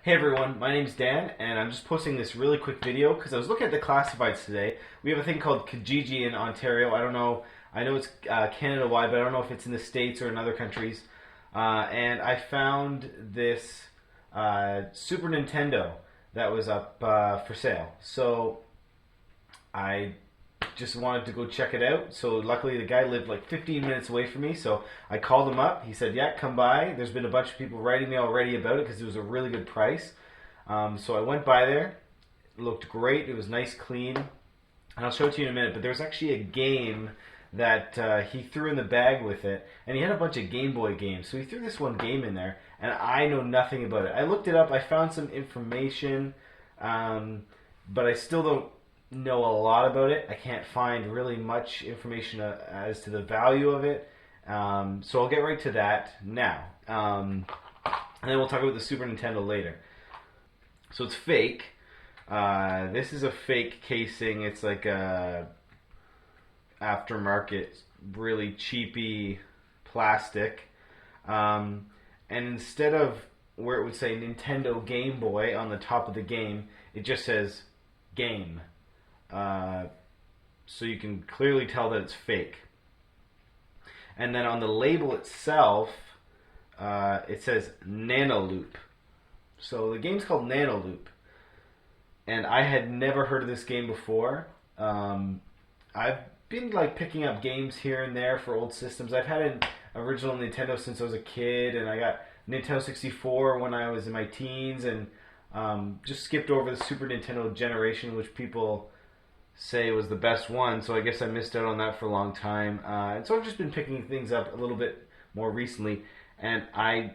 Hey everyone, my name's Dan, and I'm just posting this really quick video because I was looking at the classifieds today. We have a thing called Kijiji in Ontario. I don't know, I know it's Canada-wide, but I don't know if it's in the States or in other countries. And I found this Super Nintendo that was up for sale. So I just wanted to go check it out. So luckily the guy lived like 15 minutes away from me, so I called him up. He said, yeah, come by. There's been a bunch of people writing me already about it because it was a really good price. So I went by there. It looked great. It was nice, clean. And I'll show it to you in a minute, but there's actually a game that he threw in the bag with it, and he had a bunch of Game Boy games. So he threw this one game in there, and I know nothing about it. I looked it up. I found some information, but I still don't know a lot about it. I can't find really much information as to the value of it. So I'll get right to that now. And then we'll talk about the Super Nintendo later. So it's fake. This is a fake casing. It's like a aftermarket, really cheapy plastic. And instead of where it would say Nintendo Game Boy on the top of the game, it just says game. So you can clearly tell that it's fake. And then on the label itself, it says Nanoloop. So the game's called Nanoloop. And I had never heard of this game before. I've been like picking up games here and there for old systems. I've had an original Nintendo since I was a kid, and I got Nintendo 64 when I was in my teens, and just skipped over the Super Nintendo generation, which people say was the best one, so I guess I missed out on that for a long time. And so I've just been picking things up a little bit more recently, and I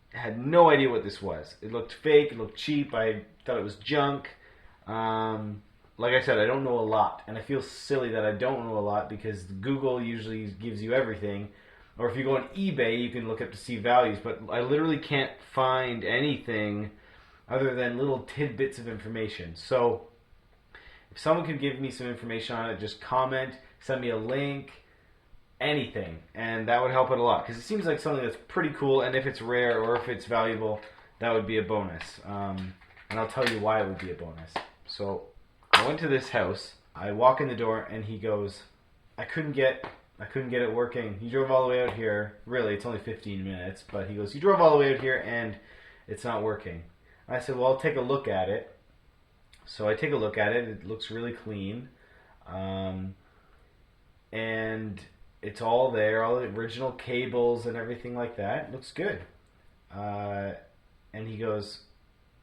had no idea what this was. It looked fake, it looked cheap, I thought it was junk. Like I said, I don't know a lot, and I feel silly that I don't know a lot because Google usually gives you everything. Or if you go on eBay, you can look up to see values, but I literally can't find anything other than little tidbits of information. So if someone could give me some information on it, just comment, send me a link, anything, and that would help it a lot because it seems like something that's pretty cool, and if it's rare or if it's valuable, that would be a bonus. And I'll tell you why it would be a bonus. So I went to this house. I walk in the door, and he goes, I couldn't get it working. You drove all the way out here. Really, it's only 15 minutes, but he goes, you drove all the way out here, and it's not working. I said, well, I'll take a look at it. So I take a look at it. It looks really clean. And it's all there, all the original cables and everything like that. It looks good. And he goes,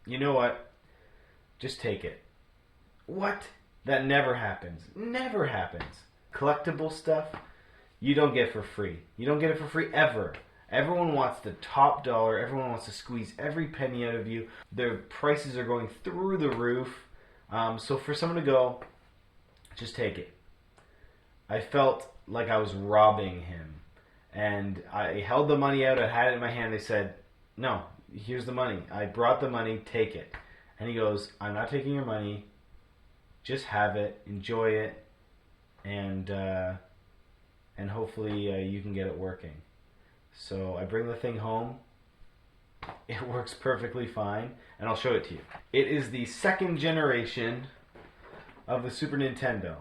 you know what? Just take it. What? That never happens. Never happens. Collectible stuff, you don't get for free. You don't get it for free ever. Everyone wants the top dollar. Everyone wants to squeeze every penny out of you. Their prices are going through the roof. So for someone to go, just take it. I felt like I was robbing him. And I held the money out. I had it in my hand. They said, no, here's the money. I brought the money. Take it. And he goes, I'm not taking your money. Just have it. Enjoy it. And hopefully you can get it working. So I bring the thing home. It works perfectly fine, and I'll show it to you. It is the second generation of the Super Nintendo.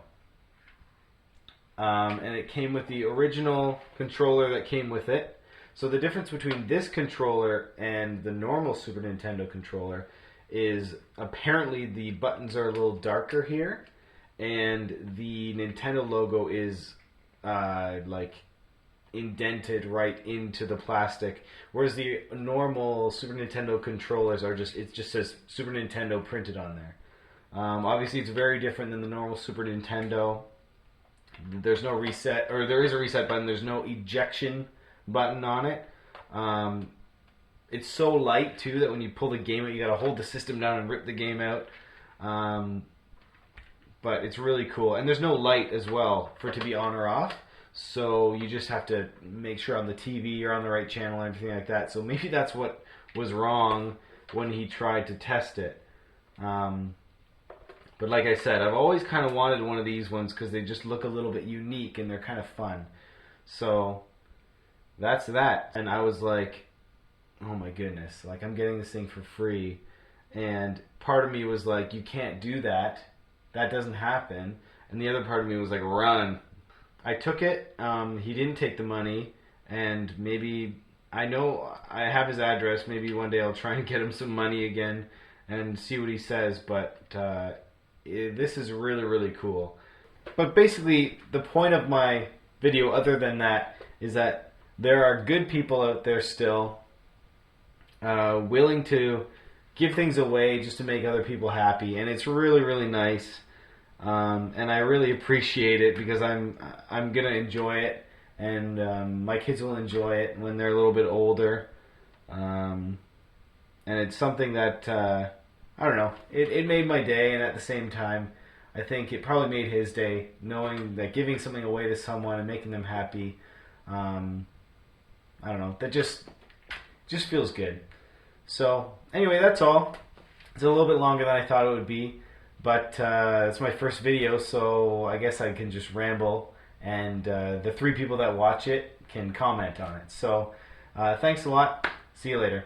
And it came with the original controller that came with it. So the difference between this controller and the normal Super Nintendo controller is apparently the buttons are a little darker here, and the Nintendo logo is like indented right into the plastic, whereas the normal Super Nintendo controllers are just, it just says Super Nintendo printed on there. Obviously it's very different than the normal Super Nintendo. There's no reset, or there is a reset button, there's no ejection button on it. It's so light too that when you pull the game out, you gotta hold the system down and rip the game out. But it's really cool, and there's no light as well for it to be on or off. So you just have to make sure on the TV you're on the right channel and everything like that. So maybe that's what was wrong when he tried to test it. But like I said, I've always kind of wanted one of these ones because they just look a little bit unique and they're kind of fun. So that's that. And I was like, oh my goodness, like I'm getting this thing for free. And part of me was like, you can't do that. That doesn't happen. And the other part of me was like, run. I took it. He didn't take the money. And maybe, I know I have his address. Maybe one day I'll try and get him some money again and see what he says. But this is really, really cool. But basically, the point of my video, other than that, is that there are good people out there still willing to give things away just to make other people happy, and it's really, really nice. And I really appreciate it because I'm gonna enjoy it, and my kids will enjoy it when they're a little bit older. And it's something that I don't know. It made my day, and at the same time, I think it probably made his day, knowing that giving something away to someone and making them happy. I don't know. That just feels good. So anyway, that's all. It's a little bit longer than I thought it would be, but it's my first video, so I guess I can just ramble, and the 3 people that watch it can comment on it. So thanks a lot. See you later.